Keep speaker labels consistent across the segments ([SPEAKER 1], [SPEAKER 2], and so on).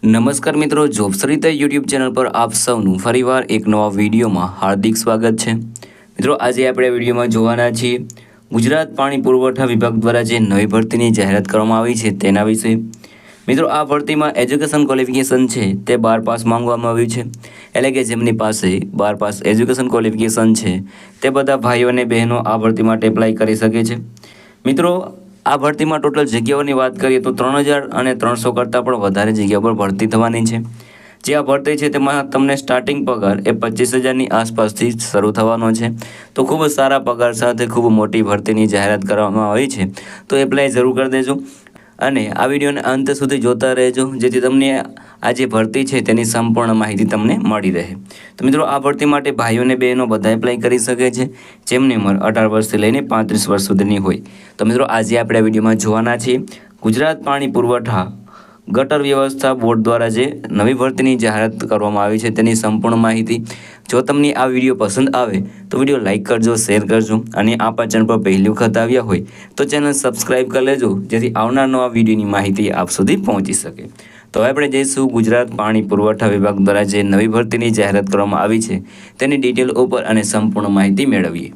[SPEAKER 1] નમસ્કાર મિત્રો, જોબસરિતા YouTube channel પર આપ સૌનું ફરીવાર એક નવા વિડીયોમાં હાર્દિક સ્વાગત છે। મિત્રો, આજે આપણે વિડીયોમાં જોવાના છીએ ગુજરાત પાણી પુરવઠા વિભાગ દ્વારા જે નવી ભરતીની જાહેરાત કરવામાં આવી છે તેના વિશે। મિત્રો, આ ભરતીમાં એજ્યુકેશન ક્વોલિફિકેશન છે તે 12 પાસ માંગવામાં આવ્યું છે, એટલે કે જેમની પાસે 12 પાસ એજ્યુકેશન ક્વોલિફિકેશન છે તે બધા ભાઈઓ અને બહેનો આ ભરતી માટે એપ્લાય કરી શકે છે। મિત્રો, આ ભરતીમાં ટોટલ જગ્યાઓની વાત કરીએ તો 3,300 કરતાં પણ વધારે જગ્યાઓ પર ભરતી થવાની છે। જે આ ભરતી છે તેમાં તમને સ્ટાર્ટિંગ પગાર એ 25,000ની આસપાસથી શરૂ થવાનો છે। તો ખૂબ જ સારા પગાર સાથે ખૂબ મોટી ભરતીની જાહેરાત કરવામાં આવી છે, તો એપ્લાય જરૂર કરી દેજો અને આ વિડીયોને અંત સુધી જોતા રહેજો, જેથી તમને આ જે ભરતી છે તેની સંપૂર્ણ માહિતી તમને મળી રહે। તો મિત્રો, આ ભરતી માટે ભાઈઓ અને બહેનો બધા એપ્લાય કરી શકે છે જેમની ઉંમર 18 વર્ષથી લઈને 35 વર્ષ સુધીની હોય। તો મિત્રો, આજે આપણે આ વિડીયોમાં જોવાના છીએ ગુજરાત પાણી પુરવઠા ગટર વ્યવસ્થા બોર્ડ દ્વારા જે નવી ભરતીની જાહેરાત કરવામાં આવી છે તેની સંપૂર્ણ માહિતી। જો તમને આ વિડીયો પસંદ આવે તો વિડીયો લાઇક કરજો, શેર કરજો અને આ ચેનલ પર પહેલી વખત આવ્યા હોય તો ચેનલ સબસ્ક્રાઈબ કરી લેજો, જેથી આવનાર નવા વિડીયોની માહિતી આપ સુધી પહોંચી શકે। તો હવે આપણે જઈશું ગુજરાત પાણી પુરવઠા વિભાગ દ્વારા જે નવી ભરતીની જાહેરાત કરવામાં આવી છે તેની ડિટેલ ઉપર અને સંપૂર્ણ માહિતી મેળવીએ।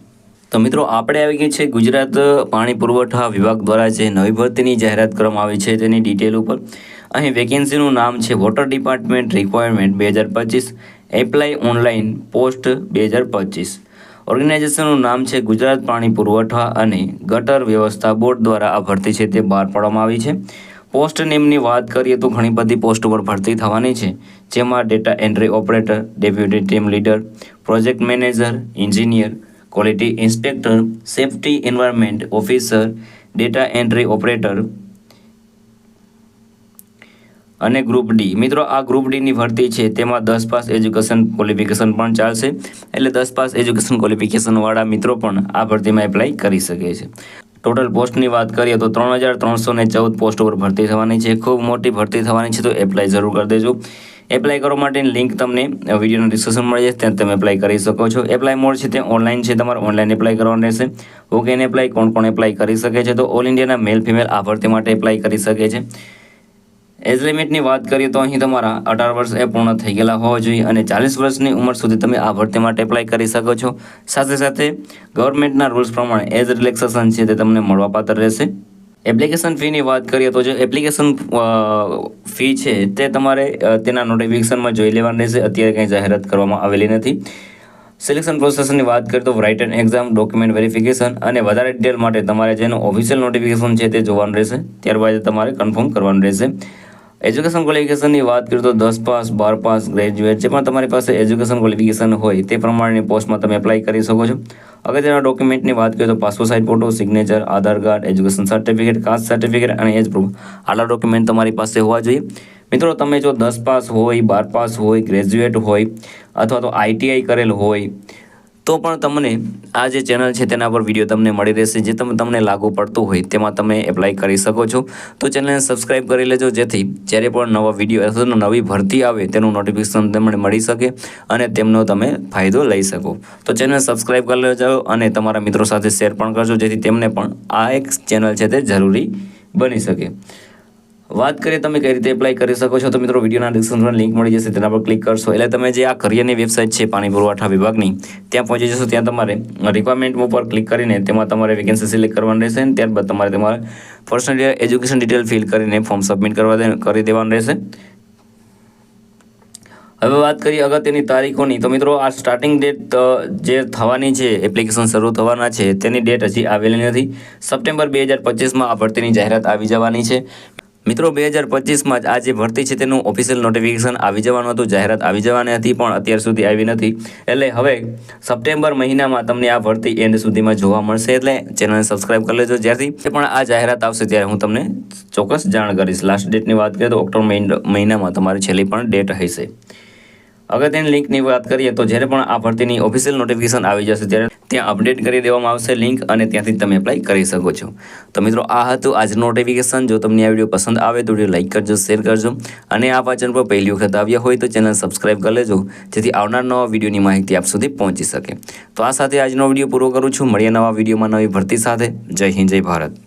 [SPEAKER 1] તો મિત્રો, આપણે આવી ગઈ છે ગુજરાત પાણી પુરવઠા વિભાગ દ્વારા જે નવી ભરતીની જાહેરાત કરવામાં આવી છે તેની ડિટેલ ઉપર। અહીં વેકેન્સીનું નામ છે water department requirement 2025, apply online post 2025। ઓર્ગેનાઇઝેશનનું નામ છે ગુજરાત પાણી પુરવઠા અને ગટર વ્યવસ્થા બોર્ડ દ્વારા આ ભરતી છે તે બહાર પાડવામાં આવી છે। પોસ્ટ નેમની વાત કરીએ તો ઘણી બધી પોસ્ટ પર ભરતી થવાની છે, જેમાં data entry operator, deputy team leader, project manager, engineer, quality inspector, safety environment officer, data entry operator અને ગ્રુપ ડી। મિત્રો, આ ગ્રુપ ડીની ભરતી છે તેમાં 10 પાસ એજ્યુકેશન ક્વોલિફિકેશન પણ ચાલશે, એટલે 10 પાસ એજ્યુકેશન ક્વોલિફિકેશનવાળા મિત્રો પણ આ ભરતીમાં એપ્લાય કરી શકે છે। ટોટલ પોસ્ટની વાત કરીએ તો 3,314 પોસ્ટ પર ભરતી થવાની છે, ખૂબ મોટી ભરતી થવાની છે, તો એપ્લાય જરૂર કરી દેજો। એપ્લાય કરવા માટેની લિંક તમને વિડીયોના ડિસ્ક્રિપ્શનમાં મળી જશે, ત્યાં તમે એપ્લાય કરી શકો છો। એપ્લાય મોડ છે તે ઓનલાઈન છે, તમારે ઓનલાઈન એપ્લાય કરવાનું રહેશે। ઓકે, એને એપ્લાય કોણ એપ્લાય કરી શકે છે? તો ઓલ ઇન્ડિયાના મેલ ફિમેલ આ ભરતી માટે એપ્લાય કરી શકે છે। એજ લિમિટની વાત કરીએ તો અહીં તમારા 18 વર્ષ એ પૂર્ણ થઈ ગયેલા હોવા જોઈએ અને 40 વર્ષની ઉંમર સુધી તમે આ ભરતી માટે એપ્લાય કરી શકો છો। સાથે સાથે ગવર્મેન્ટના રૂલ્સ પ્રમાણે એજ રિલેક્સેશન છે તે તમને મળવાપાત્ર રહેશે। એપ્લિકેશન ફીની વાત કરીએ તો જે એપ્લિકેશન ફી છે તે તમારે તેના નોટિફિકેશનમાં જોઈ લેવાની રહેશે, અત્યારે કંઈ જાહેરાત કરવામાં આવેલી નથી। સિલેક્શન પ્રોસેસની વાત કરીએ તો રાઇટન એક્ઝામ, ડોક્યુમેન્ટ વેરિફિકેશન અને વધારે ડિટેલ માટે તમારે જેનું ઓફિશિયલ નોટિફિકેશન છે તે જોવાનું રહેશે, ત્યારબાદ તમારે કન્ફર્મ કરવાનું રહેશે। એજ્યુકેશન ક્વોલિફિકેશનની વાત કરીએ તો 10 પાસ, 12 પાસ, ગ્રેજ્યુએટ જે પણ તમારી પાસે એજ્યુકેશન ક્વોલિફિકેશન હોય તે પ્રમાણેની પોસ્ટમાં તમે એપ્લાય કરી શકો છો। અગત્યના ડોક્યુમેન્ટની વાત કરીએ તો passport size photo, signature, Aadhaar card, education certificate, caste certificate અને એજ પ્રૂફ, આટલા ડોક્યુમેન્ટ તમારી પાસે હોવા જોઈએ। મિત્રો, તમે જો 10 પાસ હોય, 12 પાસ હોય, ગ્રેજ્યુએટ હોય અથવા તો ITI કરેલ હોય તો પણ તમને આ જે ચેનલ છે તેના પર વિડીયો તમને મળી રહેશે, જે તમને લાગુ પડતું હોય તેમાં તમે એપ્લાય કરી શકો છો। તો ચેનલને સબસ્ક્રાઈબ કરી લેજો, જેથી જ્યારે પણ નવા વિડીયો અથવા નવી ભરતી આવે તેનું નોટિફિકેશન તમને મળી શકે અને તેમનો તમે ફાયદો લઈ શકો। તો ચેનલ સબસ્ક્રાઈબ કરી લેજો અને તમારા મિત્રો સાથે શેર પણ કરજો, જેથી તેમને પણ આ એક ચેનલ છે તે જરૂરી બની શકે। વાત કરીએ તમે કઈ રીતે એપ્લાય કરી શકો છો, તો મિત્રો વિડીયોના ડિસ્ક્રિપ્શનમાં લિંક મળી જશે, તેના પર ક્લિક કરશો એટલે તમે જે આ કરિયરની વેબસાઇટ છે પાણી પુરવઠા વિભાગની ત્યાં પહોંચી જશો। ત્યાં તમારે રિક્વાયરમેન્ટ ઉપર ક્લિક કરીને તેમાં તમારે વેકેન્સી સિલેક્ટ કરવાની રહેશે અને ત્યારબાદ તમારે પર્સનલ એજ્યુકેશન ડિટેલ ફિલ કરીને ફોર્મ સબમિટ કરી દેવાનું રહેશે। હવે વાત કરીએ અગત્યની તારીખોની, તો મિત્રો આ સ્ટાર્ટિંગ ડેટ જે થવાની છે, એપ્લિકેશન શરૂ થવાના છે તેની ડેટ હજી આવેલી નથી। સપ્ટેમ્બર 2025માં આ ભરતીની જાહેરાત આવી જવાની છે। મિત્રો, 2025માં જ આ જે ભરતી છે તેનું ઓફિશિયલ નોટિફિકેશન આવી જવાનું હતું, જાહેરાત આવી જવાની હતી પણ અત્યાર સુધી આવી નથી, એટલે હવે સપ્ટેમ્બર મહિનામાં તમને આ ભરતી એન્ડ સુધીમાં જોવા મળશે। એટલે ચેનલને સબસ્ક્રાઈબ કરી લેજો, જ્યારથી પણ આ જાહેરાત આવશે ત્યારે હું તમને ચોક્કસ જાણ કરીશ। લાસ્ટ ડેટની વાત કરીએ તો ઓક્ટોબર મહિનામાં તમારી છેલ્લી પણ ડેટ હશે। અગત્યની લિંકની વાત કરીએ તો જ્યારે પણ આ ભરતીની ઓફિશિયલ નોટિફિકેશન આવી જશે ત્યારે ત્યાં અપડેટ કરી દેવામાં આવશે લિંક અને ત્યાંથી તમે એપ્લાય કરી શકો છો। તો મિત્રો, આ હતું આજનું નોટિફિકેશન। જો તમને આ વિડીયો પસંદ આવે તો વિડીયો લાઇક કરજો, શેર કરજો અને આ ચેનલ પર પહેલી વખત આવ્યા હોય તો ચેનલ સબસ્ક્રાઈબ કરી લેજો, જેથી આવનાર નવા વિડીયોની માહિતી આપ સુધી પહોંચી શકે। તો આ સાથે આજનો વિડીયો પૂરો કરું છું, મળીએ નવા વિડીયોમાં નવી ભરતી સાથે। જય હિન્દ, જય ભારત।